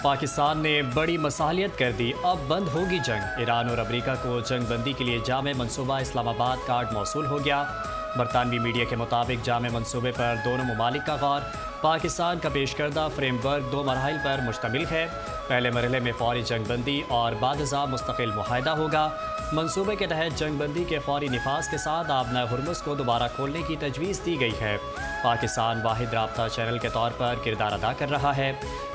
पाकिस्तान ने बड़ी मसालियत कर दी, अब बंद होगी जंग। ईरान और अमेरिका को जंग बंदी के लिए जामे मनसूबा इस्लामाबाद कार्ड मौसूल हो गया। बरतानवी मीडिया के मुताबिक जामे मनसूबे पर दोनों ममालिक का गौर। पाकिस्तान का पेश करदा फ्रेमवर्क 2 मरहल पर मुश्तमिल है। पहले मरहले में फौरी जंग बंदी और बादज़ा मुस्तकिल मुआहदा होगा। मनसूबे के तहत जंग बंदी के फौरी निफाज के साथ आबना हुर्मुज़ को दोबारा खोलने की तजवीज़ दी गई है। पाकिस्तान वाहिद राब्ता चैनल के तौर पर किरदार अदा कर रहा है।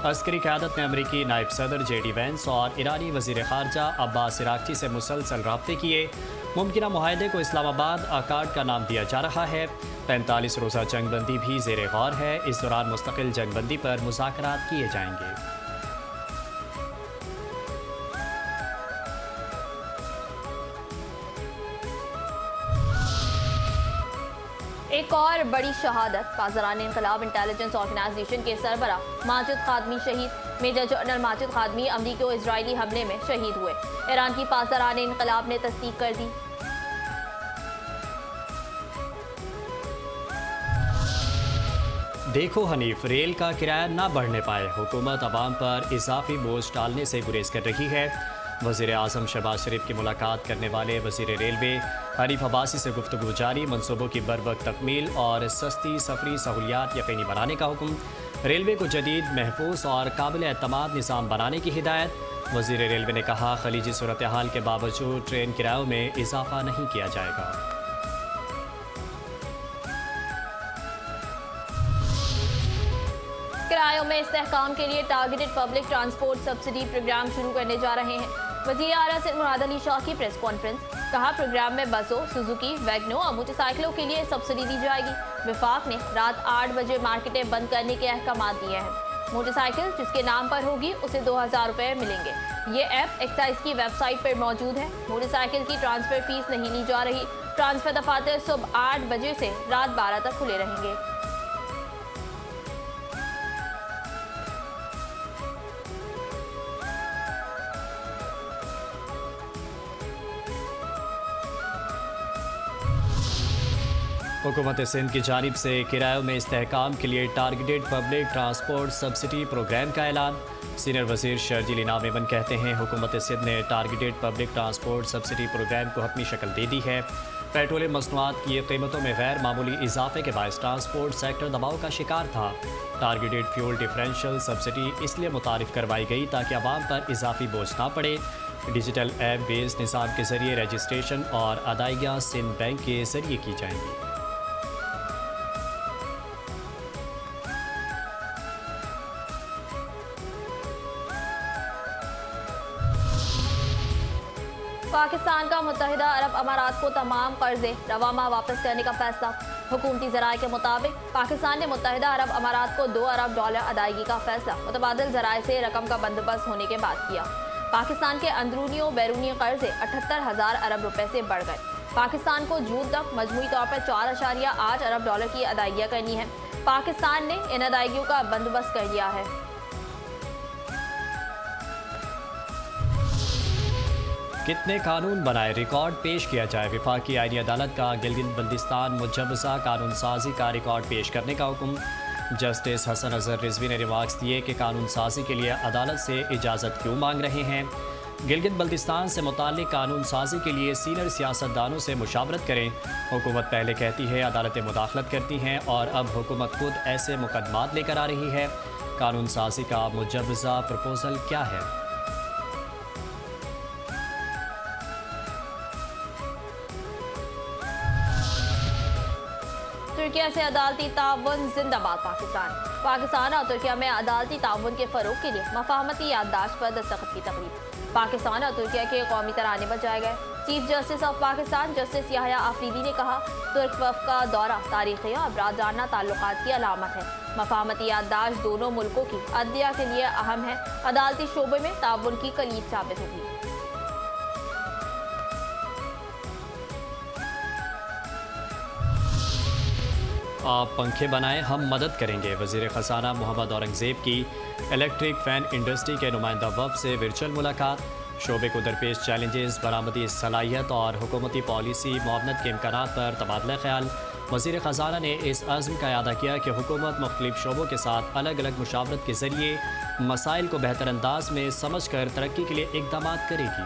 अस्करी क़यादत ने अमरीकी नायब सदर JD वैंस और ईरानी वज़ीर ख़ारजा अब्बास इराक़ची से मुसलसल राब्ते किए। मुमकिना मुआहदे को इस्लामाबाद अकार्ड का नाम दिया जा रहा है। 45 रोज़ा जंग बंदी भी ज़ेर गौर है। इस दौरान मुस्तकिल जंग बंदी पर मुज़ाकरात किए जाएंगे। एक और बड़ी शहादत, पासदारान इनकलाब इंटेलिजेंस ऑर्गेनाइजेशन के सरबराह माजिद खादमी शहीद। मेजर जनरल माजिद खादमी अमरीकी इजरायली हमले में शहीद हुए। ईरान की पासदारान इनकलाब ने तस्दीक कर दी। देखो हनीफ, रेल का किराया ना बढ़ने पाए, हुकूमत अवाम पर इजाफी बोझ टालने से गुरेज कर रही है। वज़ीर आज़म शहबाज शरीफ की मुलाकात करने वाले वज़ीर रेलवे हनीफ अब्बासी से गुफ्तगू जारी। मनसूबों की बरवक्त तकमील और सस्ती सफरी सहूलियात यकीनी बनाने का हुक्म। रेलवे को जदीद, महफूज और काबिल एतमाद निज़ाम बनाने की हिदायत। वज़ीर रेलवे ने कहा, खलीजी सूरत हाल के बावजूद ट्रेन किरायों में इजाफा नहीं किया जाएगा। किरायों में इस्तेहकाम के लिए targeted public transport subsidy program शुरू करने जा रहे हैं। वज़ीर आला सिंध मुराद अली शाह की प्रेस कॉन्फ्रेंस। कहा, प्रोग्राम में बसों, सुजुकी, वैगनों और मोटरसाइकिलों के लिए सब्सिडी दी जाएगी। विफाक ने रात 8 बजे मार्केटें बंद करने के अहकाम दिए हैं। मोटरसाइकिल जिसके नाम पर होगी उसे 2000 रुपये मिलेंगे। ये ऐप एक्साइज की वेबसाइट पर मौजूद है। मोटरसाइकिल की ट्रांसफर फीस नहीं ली जा रही। ट्रांसफर दफातर सुबह 8 बजे से रात 12 तक खुले रहेंगे। हुकूमत सिंध की जानिब से किरायों में इस्तेहकाम के लिए targeted public transport subsidy program का ऐलान। सीनियर वज़ीर शर्जील इनाम मेमन कहते हैं, हुकूमत सिंध ने targeted public transport subsidy program को अपनी शक्ल दे दी है। पेट्रोलियम मसनूआत की कीमतों में गैर मामूली इजाफे के बायस ट्रांसपोर्ट सेक्टर दबाव का शिकार था। टारगेटेड फ्यूल डिफरेंशियल सब्सिडी इसलिए मुतारिफ करवाई गई ताकि आवाम पर इजाफी बोझ ना पड़े। डिजिटल ऐप बेस्ड निज़ाम के जरिए रजिस्ट्रेशन और अदायगियाँ सिंध बैंक के जरिए की जाएंगी। पाकिस्तान का मुत्तहिदा अरब अमारात को तमाम कर्जे रवा माह वापस करने का फैसला। हुकूमती ज़राए के मुताबिक पाकिस्तान ने मुत्तहिदा अरब अमारात को $2 अरब अदायगी का फैसला मुतबादिल ज़राए से रकम का बंदोबस्त होने के बाद किया। पाकिस्तान के अंदरूनी और बैरूनी कर्जे 78,000 अरब रुपए से बढ़ गए। पाकिस्तान को जून तक मजमूई तौर पर $4.8 अरब की अदायगियाँ करनी है। पाकिस्तान ने इन अदायगियों का बंदोबस्त कर लिया है। कितने कानून बनाए, रिकॉर्ड पेश किया जाए। विफाकी आईनी अदालत का गिलगित बल्तिस्तान मुजव्वज़ा कानून साजी का रिकॉर्ड पेश करने का हुक्म। जस्टिस हसन अजहर रिजवी ने रिमार्क्स दिए कि कानून साजी के लिए अदालत से इजाज़त क्यों मांग रहे हैं। गिलगित बल्तिस्तान से मुताल्लिक कानून साजी के लिए सीनियर सियासतदानों से मुशावरत करें। हुकूमत पहले कहती है अदालतें मुदाखलत करती हैं और अब हुकूमत खुद ऐसे मुकदमात लेकर आ रही है। कानून साजी का मुजव्वज़ा प्रपोजल क्या है? तुर्किया से अदालती ताउन जिंदाबाद। पाकिस्तान और तुर्किया में अदालती ताउन के फ़रोग के लिए मफाहमती याददाश्त पर दस्तखत की तकरीब। पाकिस्तान और तुर्किया के कौमी तराने बजाए गए। Chief justice of Pakistan justice Yahya Afridi ने कहा, तुर्क वफ़द का दौरा तारीख़ी और बरादराना ताल्लुकात की अलामत है। मफाहमती याददाश्त दोनों मुल्कों की अदलिया के लिए अहम है। अदालती शोबे में ताउन की कलीद साबित होगी। आप पंखे बनाएं, हम मदद करेंगे। वज़ीर ख़ज़ाना मोहम्मद औरंगज़ेब की इलेक्ट्रिक फ़ैन इंडस्ट्री के नुमाइंदा वफ़द से वर्चुअल मुलाकात। शोबे को दरपेश चैलेंजेस, बरामदी सलाहियत और हुकूमती पॉलिसी मुआवनत के इम्कानात पर तबादला ख्याल। वज़ीर ख़जाना ने इस अज़्म का अदा किया कि हुकूमत मुख्तलिफ शोबों के साथ अलग अलग मुशावरत के ज़रिए मसाइल को बेहतर अंदाज में समझ कर तरक्की के लिए इक़दाम करेगी।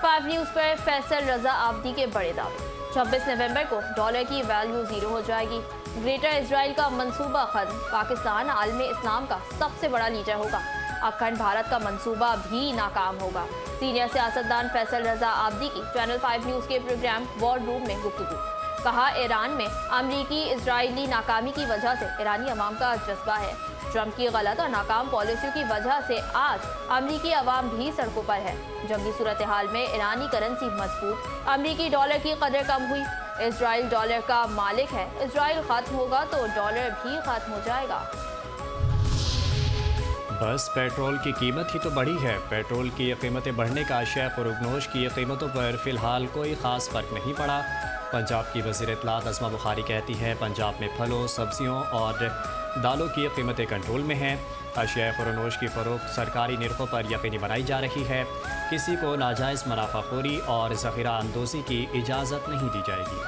फाइव न्यूज़ पर फैसल रजा आब्दी के बड़े दावे। 26 नवंबर को डॉलर की वैल्यू ज़ीरो हो जाएगी। ग्रेटर इजराइल का मंसूबा खत्म। पाकिस्तान आलमे इस्लाम का सबसे बड़ा लीडर होगा। अखंड भारत का मंसूबा भी नाकाम होगा। सीनियर सियासतदान फैसल रजा आब्दी की चैनल 5 न्यूज़ के प्रोग्राम वॉर रूम में गुफ्तगू। कहा, ईरान में अमरीकी इजरायली नाकामी की वजह से ईरानी अवाम का जज्बा है। ट्रंप की गलत और नाकाम पॉलिसियों की वजह से आज अमरीकी अवाम भी सड़कों पर है। जंगी सूरत हाल में ईरानी करेंसी मजबूत, अमरीकी डॉलर की कदर कम हुई। इजराइल डॉलर का मालिक है। इजराइल खत्म होगा तो डॉलर भी खत्म हो जाएगा। बस पेट्रोल की कीमत ही तो बढ़ी है। पेट्रोल की कीमतें बढ़ने का अशिया फ़रोगनोश की कीमतों पर फ़िलहाल कोई ख़ास फ़र्क नहीं पड़ा। पंजाब की वज़ीर इत्तलात अस्मा बुखारी कहती हैं, पंजाब में फलों, सब्जियों और दालों की कीमतें कंट्रोल में हैं। अशिया फ़रोगनोश की फ़रोख्त सरकारी निरखों पर यकीनी बनाई जा रही है। किसी को नाजायज़ मुनाफाखोरी और ज़ख़ीरा अंदोज़ी की इजाज़त नहीं दी जाएगी।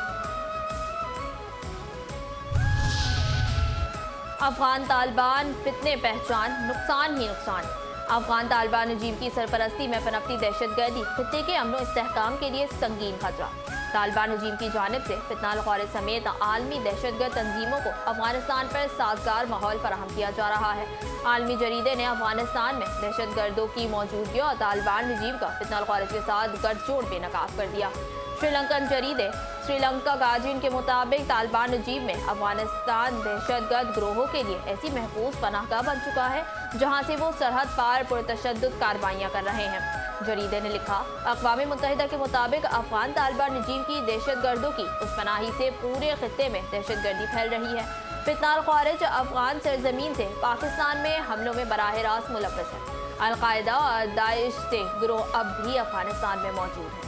अफगान तालिबान फितने पहचान, नुकसान ही नुकसान। अफगान तालिबान रजीम की सरपरस्ती में पनपती दहशतगर्दी खित्ते के अमन इस्तेहकाम के लिए संगीन खतरा। तालिबान रजीम की जानिब से फितनाल ख़ौर समेत आलमी दहशतगर्द तंजीमों को अफगानिस्तान पर साजगार माहौल फराहम किया जा रहा है। आलमी जरीदे ने अफगानिस्तान में दहशतगर्दों की मौजूदगी और तालिबान रजीम का फितनाल ख़ौर के साथ गठजोड़ बेनकाब कर दिया। श्रीलंकन जरीदे श्रीलंका गार्जियन के मुताबिक तालिबान रजीम में अफगानिस्तान दहशतगर्द गिरोहों के लिए ऐसी महफूज पनाहगाह बन चुका है जहां से वो सरहद पार पुरतशद्दुद कार्रवाइयां कर रहे हैं। जरीदे ने लिखा, अक़वाम मुत्तहिदा के मुताबिक अफगान तालिबान रजीम की दहशतगर्दों की उस पनाही से पूरे खित्ते में दहशतगर्दी फैल रही है। फितनाल ख़ारिज अफगान सरजमीन से पाकिस्तान में हमलों में बराह रास्त मुलव्वस है। अल-कायदा और दाइश से गिरोह अब भी अफगानिस्तान में मौजूद है।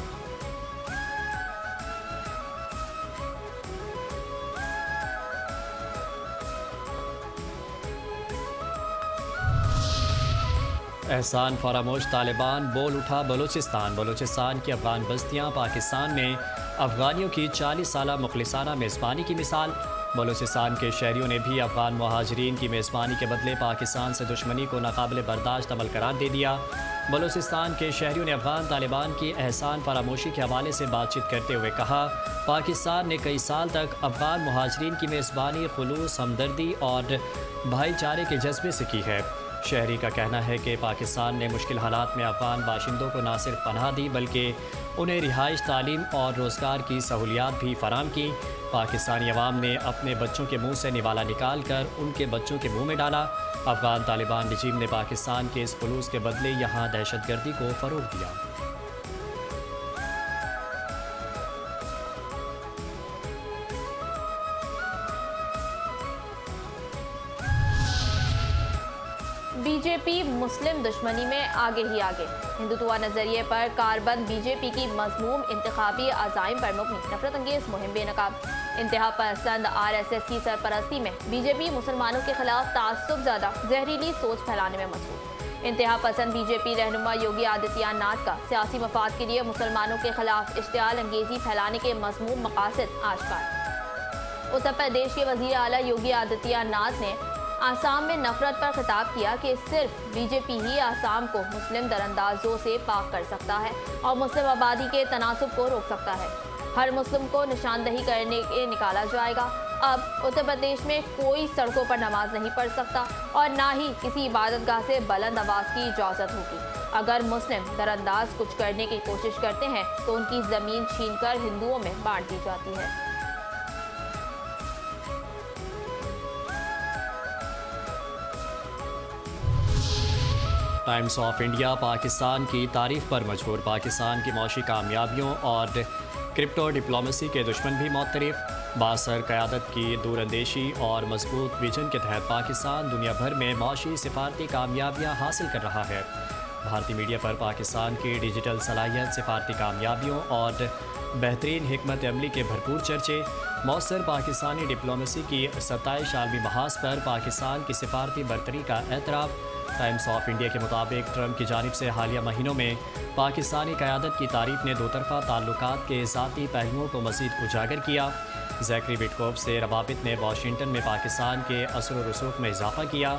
एहसान फरामोश तालिबान बोल उठा बलूचिस्तान। बलूचिस्तान की अफगान बस्तियाँ पाकिस्तान में अफगानियों की 40 साला मुखलिसाना मेज़बानी की मिसाल। बलूचिस्तान के शहरियों ने भी अफगान महाजरीन की मेज़बानी के बदले पाकिस्तान से दुश्मनी को नाकाबिले बर्दाश्त अमल करार दे दिया। बलूचिस्तान के शहरियों ने अफगान तालिबान की एहसान फरामोशी के हवाले से बातचीत करते हुए कहा, पाकिस्तान ने कई साल तक अफगान महाजरीन की मेज़बानी खुलूस, हमदर्दी और भाईचारे के जज्बे से की है। शहरी का कहना है कि पाकिस्तान ने मुश्किल हालात में अफगान बाशिंदों को न सिर्फ पनाह दी बल्कि उन्हें रिहाइश, तालीम और रोज़गार की सहूलियात भी फराम की। पाकिस्तानी अवाम ने अपने बच्चों के मुंह से निवाला निकाल कर उनके बच्चों के मुंह में डाला। अफगान तालिबान रजीम ने पाकिस्तान के इस खुलूस के बदले यहाँ दहशतगर्दी को फ़रोग़ दिया। बीजेपी मुस्लिम दुश्मनी में आगे ही आगे। हिंदुत्व नजरिए पर कारबंद बीजेपी की मज़मूम इंतखाबी अज़ाइम पर मुबनी नफरत अंगेज़ मुहिम बेनकाब। इंतहा पसंद RSS की सरपरस्ती में बीजेपी मुसलमानों के खिलाफ तासुब ज़्यादा जहरीली सोच फैलाने में मसरूफ़। इंतहा पसंद बीजेपी रहनुमा योगी आदित्यनाथ का सियासी मफाद के लिए मुसलमानों के खिलाफ इश्तियाल अंगेज़ी फैलाने के मज़मूम मकासद आश्कार। उत्तर प्रदेश के वज़ीर आला योगी आदित्यनाथ ने आसाम में नफरत पर खिताब किया कि सिर्फ बीजेपी ही आसाम को मुस्लिम दरअंदाजों से पाक कर सकता है और मुस्लिम आबादी के तनासुब को रोक सकता है। हर मुस्लिम को निशानदही करने के निकाला जाएगा। अब उत्तर प्रदेश में कोई सड़कों पर नमाज नहीं पढ़ सकता और ना ही किसी इबादतगाह से बुलंद आवाज़ की इजाज़त होगी। अगर मुस्लिम दरअंदाज कुछ करने की कोशिश करते हैं तो उनकी ज़मीन छीनकर हिंदुओं में बांट दी जाती है। टाइम्स ऑफ इंडिया पाकिस्तान की तारीफ पर मजबूर। पाकिस्तान की मौशी कामयाबियों और क्रिप्टो डिप्लोमेसी के दुश्मन भी मुतरिफ। बासर क़यादत की दूरअंदेशी और मजबूत विजन के तहत पाकिस्तान दुनिया भर में मौशी सिफारती कामयाबियाँ हासिल कर रहा है। भारतीय मीडिया पर पाकिस्तान की डिजिटल सलाहियत, सिफारती कामयाबियों और बेहतरीन हिकमत अमली के भरपूर चर्चे। मौसर पाकिस्तानी डिप्लोमेसी की 27 आलमी महाज पर पाकिस्तान की सिफारती बरतरी का एतराफ़। टाइम्स ऑफ इंडिया के मुताबिक ट्रंप की जानिब से हालिया महीनों में पाकिस्तानी क़यादत की तारीफ ने दोतरफा ताल्लुकात के ज़ाती पहलुओं को मज़ीद उजागर किया। जैकरी विटकोफ से रवाबित ने वाशिंगटन में पाकिस्तान के असर व रसूख में इजाफा किया।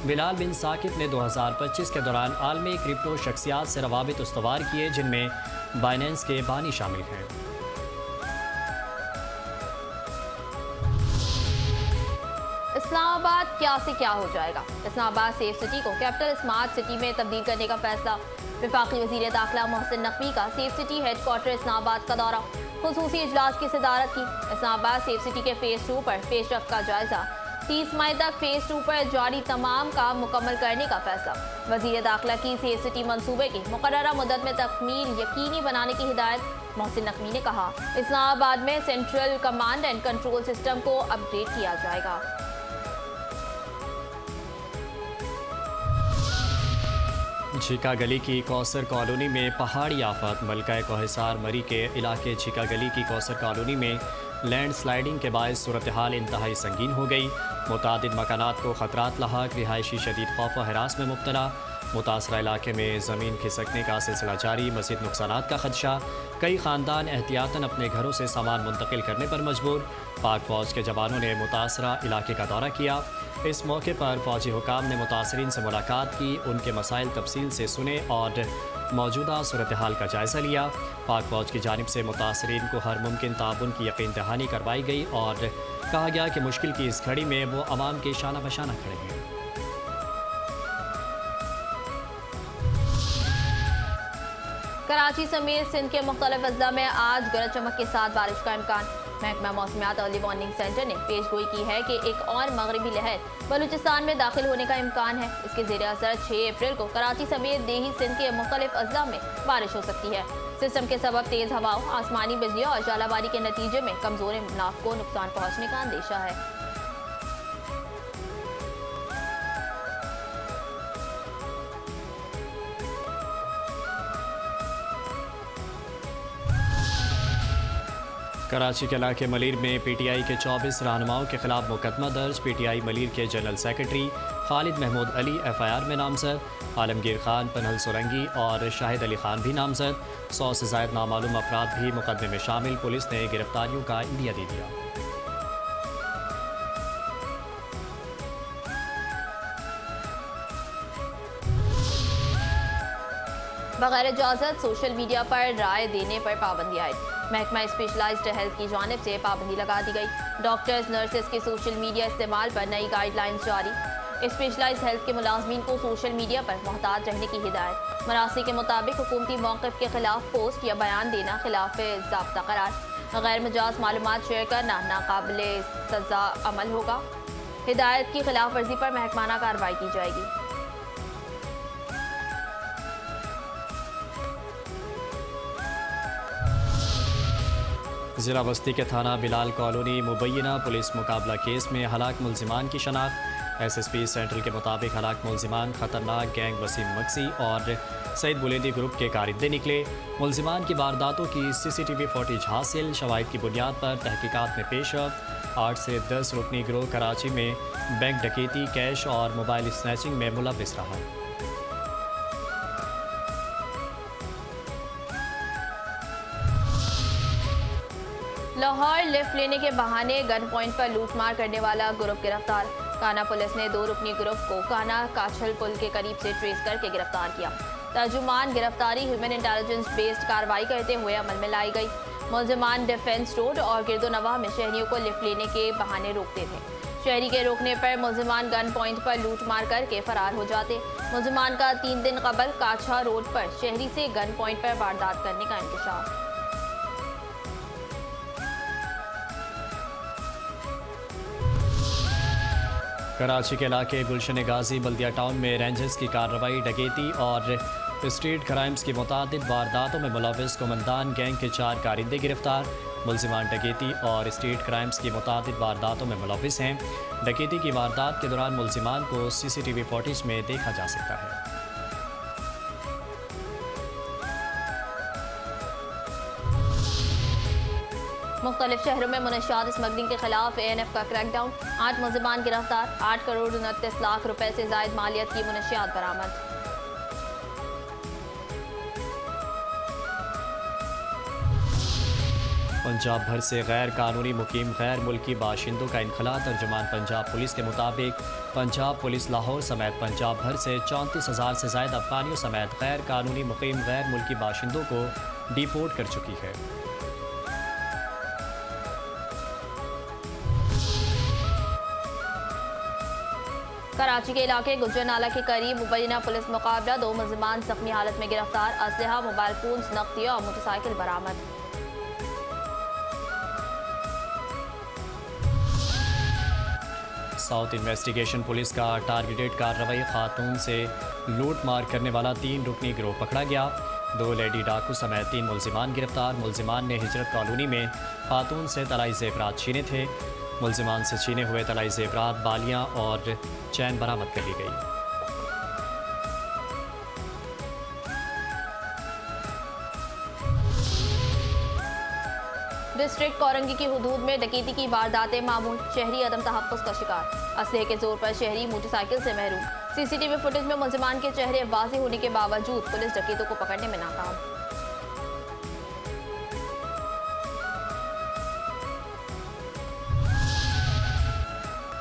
बिलाल बिन साकिब ने 2025 के दौरान आलमी क्रिप्टो शख्सियात से रवाबित उस्तवार किए, जिनमें बाइनेंस के बानी शामिल हैं। इस्लामाबाद क्या से क्या हो जाएगा। इस्लामाबाद सेफ सिटी को कैपिटल स्मार्ट सिटी में तब्दील करने का फैसला। वफाकी वज़ीर दाखिला मोहसिन नकवी का सेफ सिटी हेडक्वार्टर इस्लामाबाद का दौरा। खुसूसी इजलास की सदारत की। इस्लामाबाद सेफ सिटी के फेज़ 2 पर पेशरफ्त का जायजा। 30 मई तक फेज़ 2 पर जारी तमाम काम मुकम्मल करने का फैसला। वज़ीर दाखिला की सेफ सिटी मनसूबे की मुकर्ररा मुद्दत में तकमील यकीनी बनाने की हिदायत। मोहसिन नकवी ने कहा, इस्लामाबाद में central command and control system को अपडेट किया जाएगा। झीका गली की कौसर कॉलोनी में पहाड़ी आफत। मलका कोहिसार मरी के इलाके झीका गली की कौसर कॉलोनी में लैंड स्लाइडिंग के बायस सूरत हाल इंतहाई संगीन हो गई। मुतादिद मकानात को खतरात लाहक, रिहायशी शदीद खौफ व हरास में मुब्तला। मुतासरा इलाके में ज़मीन खिसकने का सिलसिला जारी, मज़ीद नुकसानात का खदशा। कई ख़ानदान एहतियातन अपने घरों से सामान मुंतकिल करने पर मजबूर। पाक फ़ौज के जवानों ने मुतासरा इलाके का दौरा किया। इस मौके पर फ़ौजी हुकाम ने मुतासरीन से मुलाकात की, उनके मसाइल तफसील से सुने और मौजूदा सूरत हाल का जायज़ा लिया। पाक फ़ौज की जानिब से मुतासरीन को हर मुमकिन ताउन की यकीन दहानी करवाई गई और कहा गया कि मुश्किल की इस घड़ी में वो आवाम के शाना बशाना खड़े हैं। कराची समेत सिंध के मुख्तलिफ अजला में आज गरज चमक के साथ बारिश का इम्कान। महकमा मौसमियात अर्ली वार्निंग सेंटर ने पेशगोई की है कि एक और मगरबी लहर बलूचिस्तान में दाखिल होने का इम्कान है। इसके ज़ेर असर 6 अप्रैल को कराची समेत देही सिंध के मुख्तलिफ अजला में बारिश हो सकती है। सिस्टम के सबब तेज़ हवाओं, आसमानी बिजली और जालाबारी के नतीजे में कमज़ोर इमलाक को नुकसान पहुँचने का अंदेशा है। कराची के इलाके मलिर में PTI के 24 रहनुमाओं के खिलाफ मुकदमा दर्ज। PTI मलिर के general secretary Khalid Mahmood Ali FIR में नामजद। आलमगीर खान, पनहल सोलंगी और शाहिद अली खान भी नामजद। 100 से ज़ायद नामालूम अफराद भी मुकदमे में शामिल। पुलिस ने गिरफ्तारियों का इंदिया दे दिया। बगैर इजाज़त सोशल मीडिया पर राय देने पर पाबंदी आयद। महकमा स्पेशलाइज्ड हेल्थ की जानिब से पाबंदी लगा दी गई। डॉक्टर्स, नर्सेज के सोशल मीडिया इस्तेमाल पर नई गाइडलाइंस जारी। स्पेशलाइज्ड हेल्थ के मुलाजमीन को सोशल मीडिया पर मोहतात रहने की हिदायत। मरासी के मुताबिक हुकूमती मौक़िफ़ के खिलाफ पोस्ट या बयान देना खिलाफ ज़ाब्ता करार। गैर मजाज मालूमात शेयर करना नाकाबिले सज़ा अमल होगा। हिदायत की खिलाफ वर्जी पर महकमाना कार्रवाई की जाएगी। ज़िला बस्ती के थाना बिलाल कॉलोनी मुबैना पुलिस मुकाबला केस में हलाक मुलजिमान की शनाख्त। SSP सेंट्रल के मुताबिक हलाक मुलजिमान खतरनाक गैंग वसीम मक्सी और सईद बुलेदी ग्रुप के कारिंदे निकले। मुलजिमान की वारदातों की CCTV फुटेज हासिल। शवाहिद की बुनियाद पर तहकीकात में पेशरफ्त। 8 से 10 रुकनी गिरोह कराची में बैंक डकैती, कैश और मोबाइल स्नैचिंग में मुलविस रहा। लाहौर लिफ्ट लेने के बहाने गन पॉइंट पर लूटमार करने वाला ग्रुप गिरफ्तार। काना पुलिस ने 2 रुकनी ग्रुप को काना काछल पुल के करीब से ट्रेस करके गिरफ्तार किया। तर्जुमान गिरफ्तारी ह्यूमन इंटेलिजेंस बेस्ड कार्रवाई करते हुए अमल में लाई गई। मुलजिमान डिफेंस रोड और गिरदोनवा में शहरियों को लिफ्ट लेने के बहाने रोकते थे। शहरी के रोकने पर मुलजिमान गन पॉइंट पर लूटमार करके फरार हो जाते। मुलजिमान का 3 दिन कबल काछा रोड पर शहरी से गन पॉइंट पर वारदात करने का इंकशाफ। कराची के इलाके गुलशन गाजी बल्दिया टाउन में रेंजर्स की कार्रवाई, डकैती और स्ट्रीट क्राइम्स की मुतादिद वारदातों में मुलविस कुमंदान गैंग के 4 कारिंदे गिरफ्तार। मुलजिमान डकैती और स्ट्रीट क्राइम्स की मुतादिद वारदातों में मुलविस हैं। डकैती की वारदात के दौरान मुलजिमान को CCTV फुटेज में देखा जा सकता है। मुख्तलिफ शहरों में मुनशियात स्मगलिंग के खिलाफ ANF का क्रैकडाउन, 8 मुलजिमान गिरफ्तार, 8 करोड़ 29 लाख रुपए से जायद मालियत की मुनशियात बरामद। पंजाब भर से गैर कानूनी मुकीम गैर मुल्की बाशिंदों का इनखला। तर्जुमान पंजाब पुलिस के मुताबिक पंजाब पुलिस लाहौर समेत पंजाब भर से 34,000 से ज़ायद अफगानियों समेत गैर कानूनी मुकीम गैर मुल्की बाशिंदों को डिपोर्ट कर चुकी है। कराची के इलाके गुज्जर नाला के करीब मुबैना पुलिस मुकाबला, 2 मुलजिमान जख्मी हालत में गिरफ्तार, असलहा, मोबाइल फोन, नकदी और मोटरसाइकिल बरामद। साउथ इन्वेस्टिगेशन पुलिस का टारगेटेड कार्रवाई, खातून से लूट मार करने वाला 3 रुकनी गिरोह पकड़ा गया, 2 लेडी डाकू समेत 3 मुलजिमान गिरफ्तार। मुलजिमान ने हिजरत कॉलोनी में खातून से तलाई जेवरात छीने थे। मुलजिमान से छीने हुए तलाई जेवरात, बालियाँ और चैन बरामद कर ली गई। डिस्ट्रिक्ट कोरंगी की हुदूद में डकैती की वारदातें मामूल, शहरी अदम तहफ़्फ़ुज़ का शिकार, असले के जोर पर शहरी मोटरसाइकिल से महरूम। CCTV फुटेज में मुलजिमान के चेहरे वाज़ेह होने के बावजूद पुलिस डकैतों को पकड़ने में नाकाम।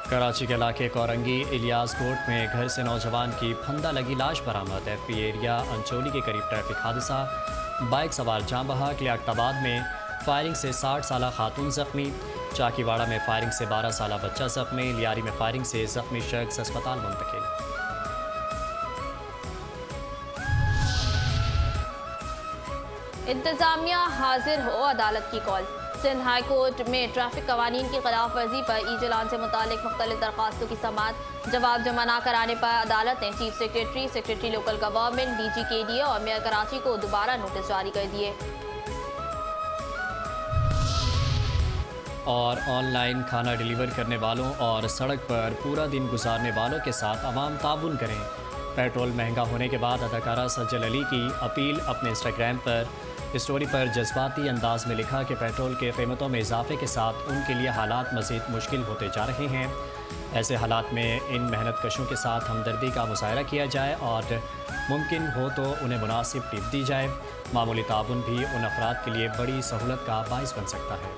कराची के इलाके कोरंगी इलियास कोट में घर से नौजवान की फंदा लगी लाश बरामद। FP एरिया अंचोली के करीब ट्रैफिक हादसा, बाइक सवार जाँ बहक। लियाकताबाद में फायरिंग से 60 साला खातून जख्मी, चाकीवाड़ा में फायरिंग से 12 साला बच्चा जख्मी, लियारी में फायरिंग से जख्मी शख्स अस्पताल मुंतकिल। इंतजामिया हाजिर हो, अदालत की कॉल। सिंध हाई कोर्ट में ट्रैफिक कवानीन की खिलाफ वर्जी पर ई-चलान से मुतालिक मुख्तलिफ दरख्वास्तों की समाअत, जवाब जमा न कराने पर अदालत ने chief secretary, secretary local government, DG KDA और मेयर कराची को दोबारा नोटिस जारी कर दिए। और ऑनलाइन खाना डिलीवर करने वालों और सड़क पर पूरा दिन गुजारने वालों के साथ अवाम ताउन करें। पेट्रोल महंगा होने के बाद अदाकारा सज्जल अली की अपील। अपने इंस्टाग्राम पर स्टोरी पर जज्बाती अंदाज में लिखा कि पेट्रोल के कीमतों में इजाफे के साथ उनके लिए हालात मज़ीद मुश्किल होते जा रहे हैं। ऐसे हालात में इन मेहनत कशों के साथ हमदर्दी का मुजाहरा किया जाए और मुमकिन हो तो उन्हें मुनासिब टिप दी जाए। मामूली ताउन भी उन अफराद के लिए बड़ी सहूलत का बाइस बन सकता है।